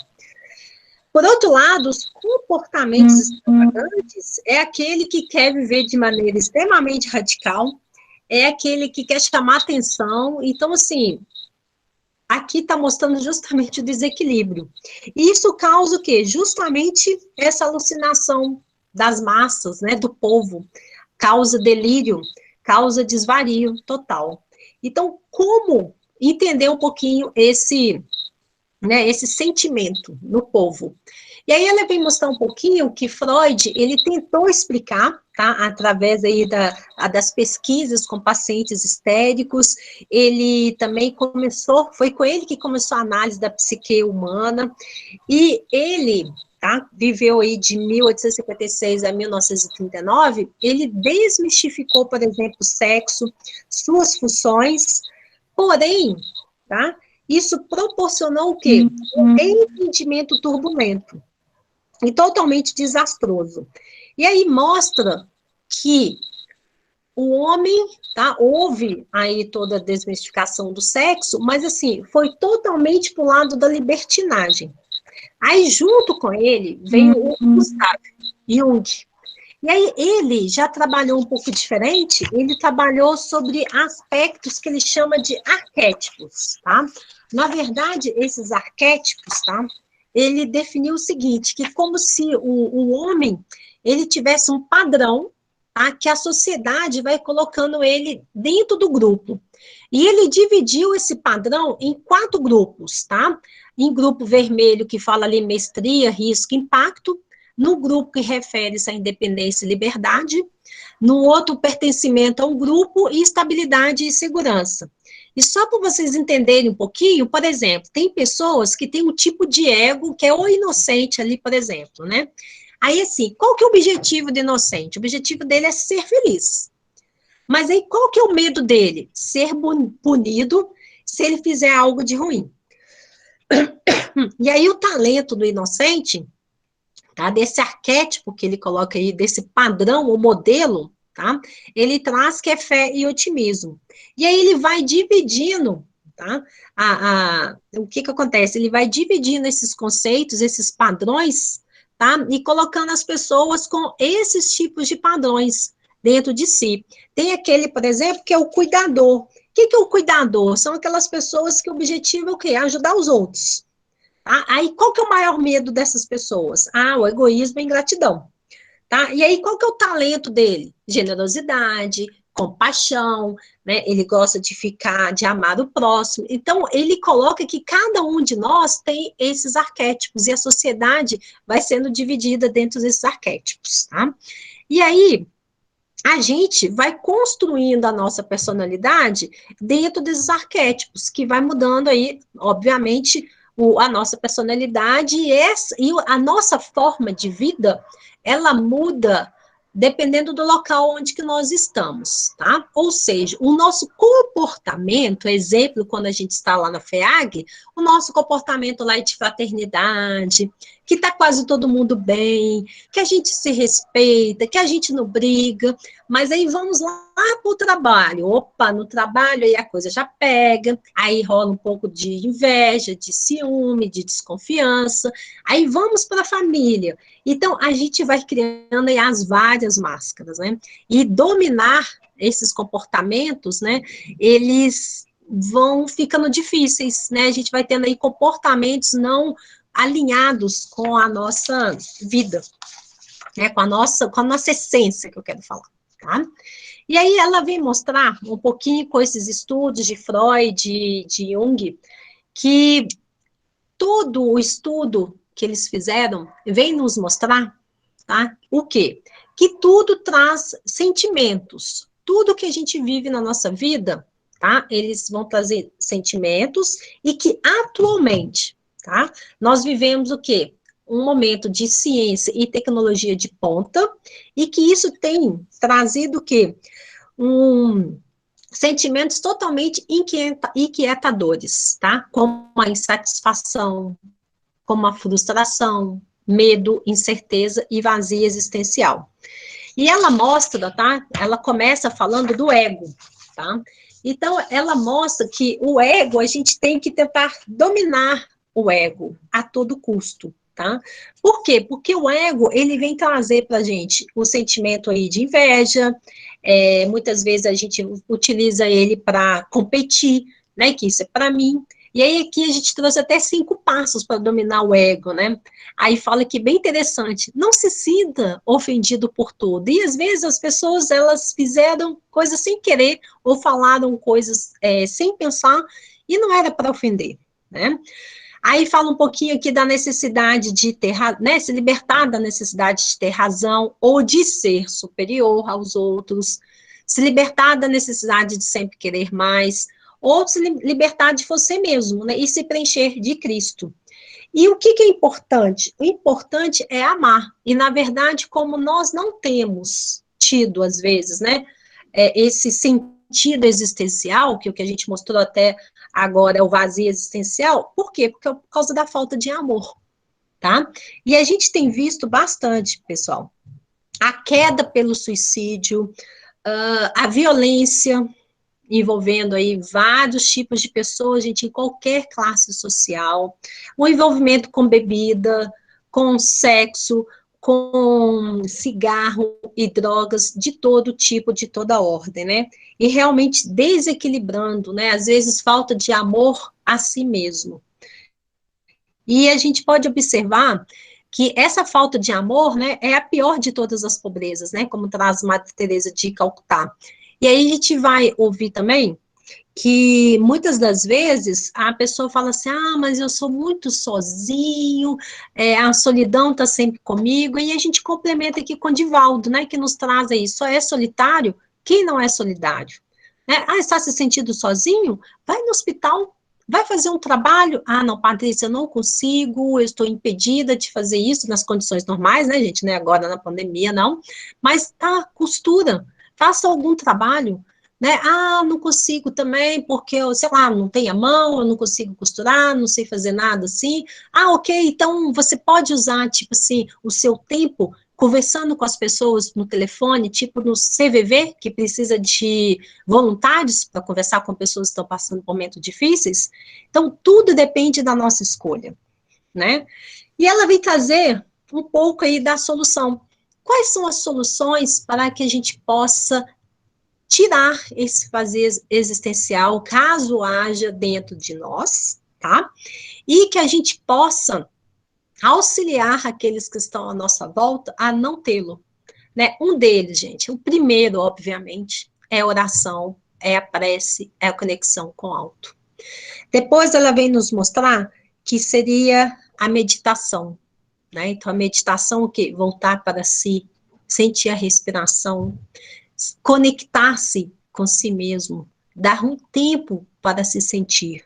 Por outro lado, os comportamentos extravagantes é aquele que quer viver de maneira extremamente radical, é aquele que quer chamar atenção. Então, assim, aqui está mostrando justamente o desequilíbrio. E isso causa o quê? Justamente essa alucinação das massas, né, do povo, causa delírio, causa desvario total. Então, como entender um pouquinho esse sentimento no povo? E aí ela vem mostrar um pouquinho que Freud, ele tentou explicar, tá, através aí das pesquisas com pacientes histéricos, ele também foi com ele que começou a análise da psique humana, e ele, tá, viveu aí de 1856 a 1939, ele desmistificou, por exemplo, o sexo, suas funções, porém, tá, isso proporcionou o quê? Um entendimento turbulento e totalmente desastroso. E aí mostra que o homem, tá, houve aí toda a desmistificação do sexo, mas assim, foi totalmente para o lado da libertinagem. Aí junto com ele veio o Gustav Jung. E aí ele já trabalhou um pouco diferente, ele trabalhou sobre aspectos que ele chama de arquétipos, tá? Na verdade, esses arquétipos, tá? Ele definiu o seguinte, que como se o homem, ele tivesse um padrão, tá? Que a sociedade vai colocando ele dentro do grupo. E ele dividiu esse padrão em 4 grupos, tá? Em grupo vermelho, que fala ali mestria, risco, impacto. No grupo que refere-se à independência e liberdade. No outro, pertencimento a um grupo e estabilidade e segurança. E só para vocês entenderem um pouquinho, por exemplo, tem pessoas que têm um tipo de ego que é o inocente ali, por exemplo, né? Aí, assim, qual que é o objetivo do inocente? O objetivo dele é ser feliz. Mas aí, qual que é o medo dele? Ser punido se ele fizer algo de ruim. E aí, o talento do inocente, tá, desse arquétipo que ele coloca aí, desse padrão ou modelo, tá, ele traz que é fé e otimismo. E aí ele vai dividindo, tá, o que acontece? Ele vai dividindo esses conceitos, esses padrões, tá, e colocando as pessoas com esses tipos de padrões dentro de si. Tem aquele, por exemplo, que é o cuidador. O que é o cuidador? São aquelas pessoas que o objetivo é o quê? Ajudar os outros. Aí, qual que é o maior medo dessas pessoas? O egoísmo e a ingratidão. Tá? E aí, qual que é o talento dele? Generosidade, compaixão, né? Ele gosta de amar o próximo. Então, ele coloca que cada um de nós tem esses arquétipos, e a sociedade vai sendo dividida dentro desses arquétipos, tá? E aí, a gente vai construindo a nossa personalidade dentro desses arquétipos, que vai mudando aí, obviamente, a nossa personalidade e a nossa forma de vida, ela muda dependendo do local onde que nós estamos, tá? Ou seja, o nosso comportamento, exemplo, quando a gente está lá na FEAG, o nosso comportamento lá é de fraternidade, que tá quase todo mundo bem, que a gente se respeita, que a gente não briga, mas aí vamos lá para o trabalho. Opa, no trabalho aí a coisa já pega, aí rola um pouco de inveja, de ciúme, de desconfiança, aí vamos para a família. Então, a gente vai criando aí as várias máscaras, né? E dominar esses comportamentos, né? Eles vão ficando difíceis, né? A gente vai tendo aí comportamentos não alinhados com a nossa vida, né? Com a nossa essência, que eu quero falar, tá? E aí ela vem mostrar um pouquinho com esses estudos de Freud, de Jung, que todo o estudo que eles fizeram vem nos mostrar, tá? O quê? Que tudo traz sentimentos. Tudo que a gente vive na nossa vida, tá? Eles vão trazer sentimentos e que atualmente, tá? Nós vivemos o quê? Um momento de ciência e tecnologia de ponta e que isso tem trazido o quê? Sentimentos totalmente inquietadores, tá? Como a insatisfação, como a frustração, medo, incerteza e vazio existencial. E ela mostra, tá? Ela começa falando do ego, tá? Então, ela mostra que o ego, a gente tem que tentar dominar o ego a todo custo, tá? Por quê? Porque o ego, ele vem trazer pra gente o sentimento aí de inveja, muitas vezes a gente utiliza ele para competir, né? Que isso é para mim. E aí aqui a gente trouxe até 5 passos para dominar o ego, né? Aí fala que bem interessante, não se sinta ofendido por tudo. E às vezes as pessoas, elas fizeram coisas sem querer, ou falaram coisas sem pensar, e não era para ofender, né? Aí fala um pouquinho aqui da necessidade de ter, né, se libertar da necessidade de ter razão, ou de ser superior aos outros, se libertar da necessidade de sempre querer mais, ou se libertar de você mesmo, né, e se preencher de Cristo. E o que é importante? O importante é amar. E, na verdade, como nós não temos tido, às vezes, né, esse sentido existencial, que o que a gente mostrou até agora é o vazio existencial, por quê? Porque é por causa da falta de amor, tá? E a gente tem visto bastante, pessoal, a queda pelo suicídio, a violência, envolvendo aí vários tipos de pessoas, gente, em qualquer classe social, o envolvimento com bebida, com sexo, com cigarro e drogas de todo tipo, de toda ordem, né? E realmente desequilibrando, né? Às vezes falta de amor a si mesmo. E a gente pode observar que essa falta de amor, né, é a pior de todas as pobrezas, né? Como traz Madre Teresa de Calcutá. E aí a gente vai ouvir também que muitas das vezes a pessoa fala assim, mas eu sou muito sozinho, a solidão está sempre comigo, e a gente complementa aqui com o Divaldo, né, que nos traz aí, só é solitário quem não é solidário. Né? Está se sentindo sozinho? Vai no hospital, vai fazer um trabalho, não, Patrícia, eu não consigo, eu estou impedida de fazer isso nas condições normais, né, gente, né, agora na pandemia não, mas tá, costura, faça algum trabalho, né, não consigo também, porque eu, sei lá, não tenho a mão, eu não consigo costurar, não sei fazer nada assim, ok, então você pode usar, tipo assim, o seu tempo conversando com as pessoas no telefone, tipo no CVV, que precisa de voluntários para conversar com pessoas que estão passando por momentos difíceis, então tudo depende da nossa escolha, né, e ela vem trazer um pouco aí da solução. Quais são as soluções para que a gente possa tirar esse vazio existencial, caso haja dentro de nós, tá? E que a gente possa auxiliar aqueles que estão à nossa volta a não tê-lo, né? Um deles, gente, o primeiro, obviamente, é a oração, é a prece, é a conexão com o alto. Depois ela vem nos mostrar que seria a meditação, né? Então, a meditação, o quê? Voltar para si, sentir a respiração, conectar-se com si mesmo, dar um tempo para se sentir.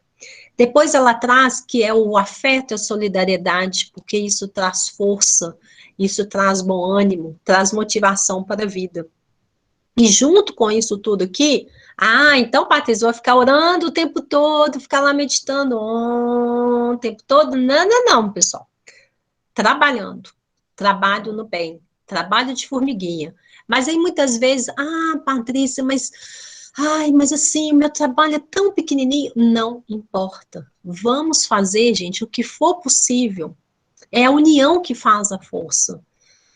Depois ela traz que é o afeto e a solidariedade, porque isso traz força, isso traz bom ânimo, traz motivação para a vida. E junto com isso tudo aqui, então, Patrícia, eu vou ficar orando o tempo todo, ficar lá meditando o tempo todo. Não, não, não, pessoal. Trabalhando, trabalho no bem, trabalho de formiguinha. Mas aí muitas vezes, Patrícia, mas assim, o meu trabalho é tão pequenininho. Não importa. Vamos fazer, gente, o que for possível. É a união que faz a força.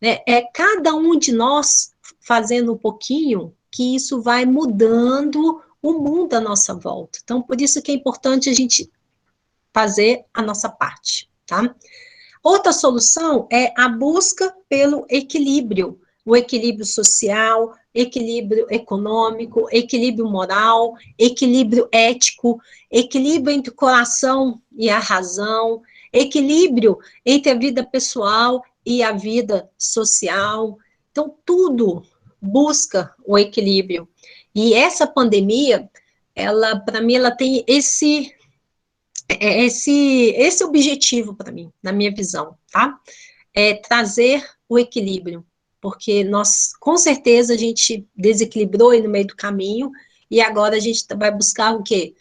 É cada um de nós fazendo um pouquinho, que isso vai mudando o mundo à nossa volta. Então, por isso que é importante a gente fazer a nossa parte, tá? Outra solução é a busca pelo equilíbrio, o equilíbrio social, equilíbrio econômico, equilíbrio moral, equilíbrio ético, equilíbrio entre o coração e a razão, equilíbrio entre a vida pessoal e a vida social. Então, tudo busca o equilíbrio. E essa pandemia, para mim, ela tem esse objetivo para mim, na minha visão, tá? É trazer o equilíbrio, porque nós, com certeza, a gente desequilibrou aí no meio do caminho, e agora a gente vai buscar o quê?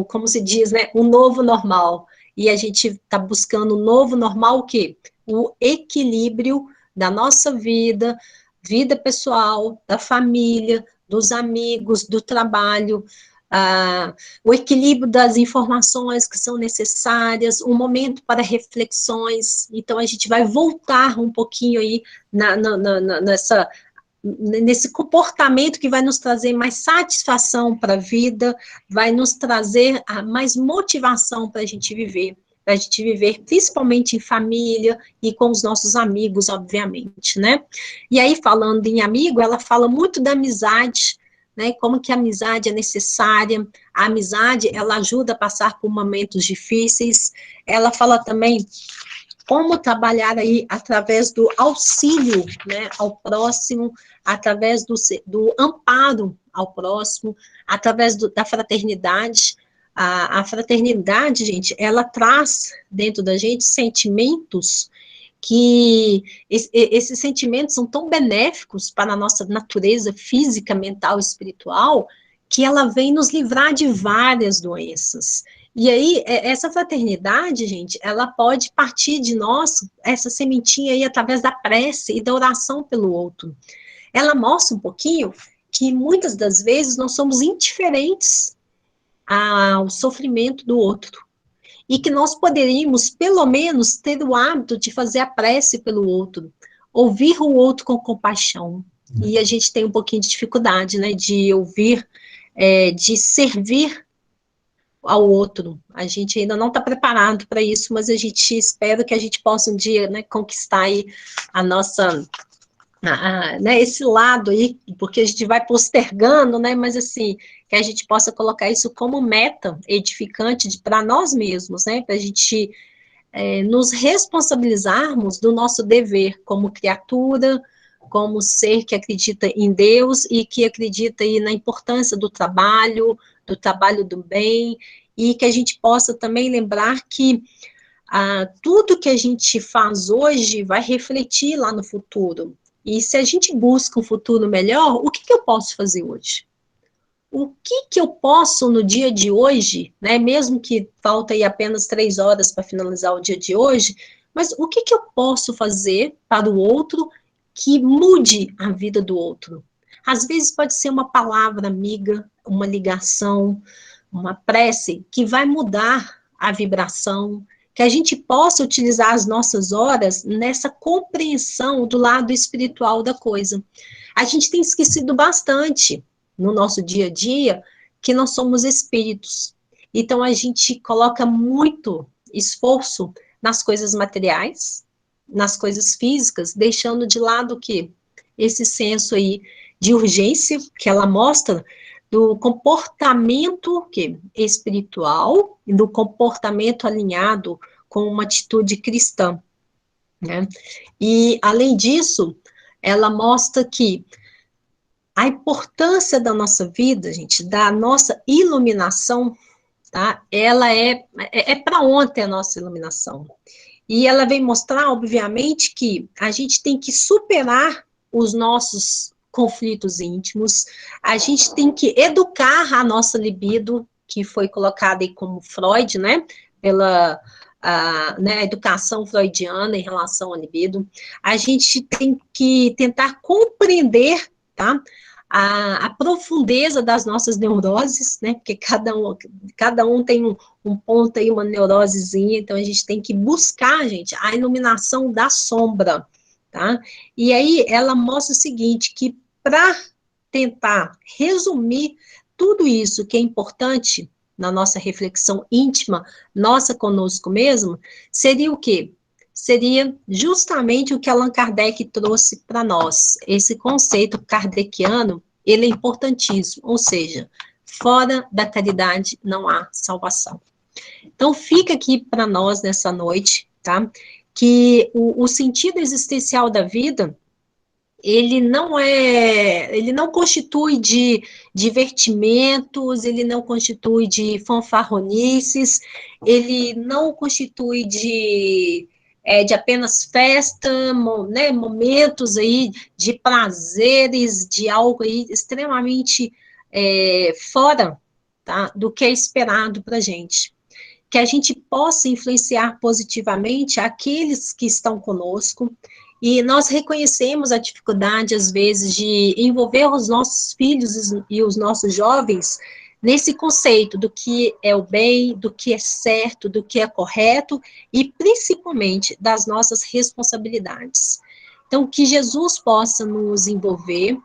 Como se diz, né? O novo normal. E a gente está buscando o novo normal, o quê? O equilíbrio da nossa vida, vida pessoal, da família, dos amigos, do trabalho, o equilíbrio das informações que são necessárias, um momento para reflexões. Então, a gente vai voltar um pouquinho aí nesse comportamento que vai nos trazer mais satisfação para a vida, vai nos trazer mais motivação para a gente viver principalmente em família e com os nossos amigos, obviamente, né? E aí, falando em amigo, ela fala muito da amizade, né, como que a amizade é necessária, a amizade, ela ajuda a passar por momentos difíceis, ela fala também como trabalhar aí através do auxílio, né, ao próximo, através do amparo ao próximo, através da fraternidade. A fraternidade, gente, ela traz dentro da gente sentimentos que esses sentimentos são tão benéficos para a nossa natureza física, mental e espiritual, que ela vem nos livrar de várias doenças. E aí, essa fraternidade, gente, ela pode partir de nós, essa sementinha aí, através da prece e da oração pelo outro. Ela mostra um pouquinho que muitas das vezes nós somos indiferentes ao sofrimento do outro. E que nós poderíamos, pelo menos, ter o hábito de fazer a prece pelo outro, ouvir o outro com compaixão. E a gente tem um pouquinho de dificuldade, né, de ouvir, de servir ao outro. A gente ainda não está preparado para isso, mas a gente espera que a gente possa um dia, né, conquistar aí a nossa, né, esse lado aí, porque a gente vai postergando, né, mas assim, que a gente possa colocar isso como meta edificante para nós mesmos, né, para a gente nos responsabilizarmos do nosso dever como criatura, como ser que acredita em Deus e que acredita aí na importância do trabalho do bem, e que a gente possa também lembrar que tudo que a gente faz hoje vai refletir lá no futuro. E se a gente busca um futuro melhor, o que eu posso fazer hoje? O que eu posso no dia de hoje, né, mesmo que falta aí apenas 3 horas para finalizar o dia de hoje, mas o que eu posso fazer para o outro que mude a vida do outro? Às vezes pode ser uma palavra amiga, uma ligação, uma prece que vai mudar a vibração, que a gente possa utilizar as nossas horas nessa compreensão do lado espiritual da coisa. A gente tem esquecido bastante no nosso dia a dia que nós somos espíritos. Então a gente coloca muito esforço nas coisas materiais, nas coisas físicas, deixando de lado o quê? Esse senso aí de urgência que ela mostra do comportamento que espiritual e do comportamento alinhado com uma atitude cristã, né? E além disso, ela mostra que a importância da nossa vida, gente, da nossa iluminação, tá? Ela é para ontem a nossa iluminação. E ela vem mostrar, obviamente, que a gente tem que superar os nossos conflitos íntimos, a gente tem que educar a nossa libido, que foi colocada aí como Freud, né? Pela né, educação freudiana em relação à libido. A gente tem que tentar compreender, tá? A profundeza das nossas neuroses, né? Porque cada um tem um ponto aí, uma neurosezinha, então a gente tem que buscar, gente, a iluminação da sombra, tá? E aí ela mostra o seguinte, que para tentar resumir tudo isso que é importante na nossa reflexão íntima, nossa conosco mesmo, seria o quê? Seria justamente o que Allan Kardec trouxe para nós. Esse conceito kardeciano, ele é importantíssimo, ou seja, fora da caridade não há salvação. Então, fica aqui para nós nessa noite, tá? Que o sentido existencial da vida, ele não constitui de divertimentos, ele não constitui de fanfarronices, ele não constitui de apenas festa, né, momentos aí de prazeres, de algo aí extremamente fora, tá, do que é esperado para a gente. Que a gente possa influenciar positivamente aqueles que estão conosco, e nós reconhecemos a dificuldade, às vezes, de envolver os nossos filhos e os nossos jovens nesse conceito do que é o bem, do que é certo, do que é correto, e principalmente das nossas responsabilidades. Então, que Jesus possa nos envolver,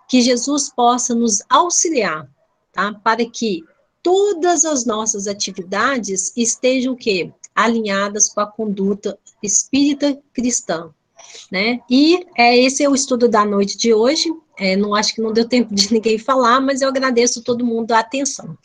que Jesus possa nos auxiliar, tá? Para que todas as nossas atividades estejam o quê? Alinhadas com a conduta espírita cristã, né? E esse é o estudo da noite de hoje. Não acho que não deu tempo de ninguém falar, mas eu agradeço a todo mundo a atenção.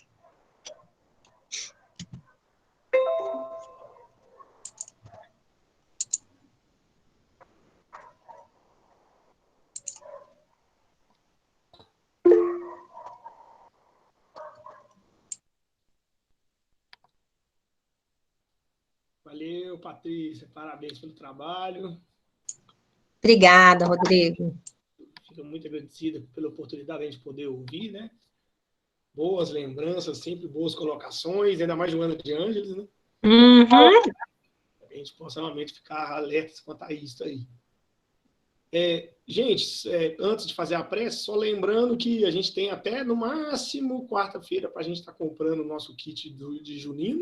Valeu, Patrícia. Parabéns pelo trabalho. Obrigada, Rodrigo. Fico muito agradecida pela oportunidade de a gente poder ouvir, né? Boas lembranças, sempre boas colocações, ainda mais de um ano de Ângeles, né? Uhum. A gente possa realmente ficar alertas quanto a isso aí. Gente, antes de fazer a prece, só lembrando que a gente tem até, no máximo, quarta-feira para a gente estar comprando o nosso kit de junino.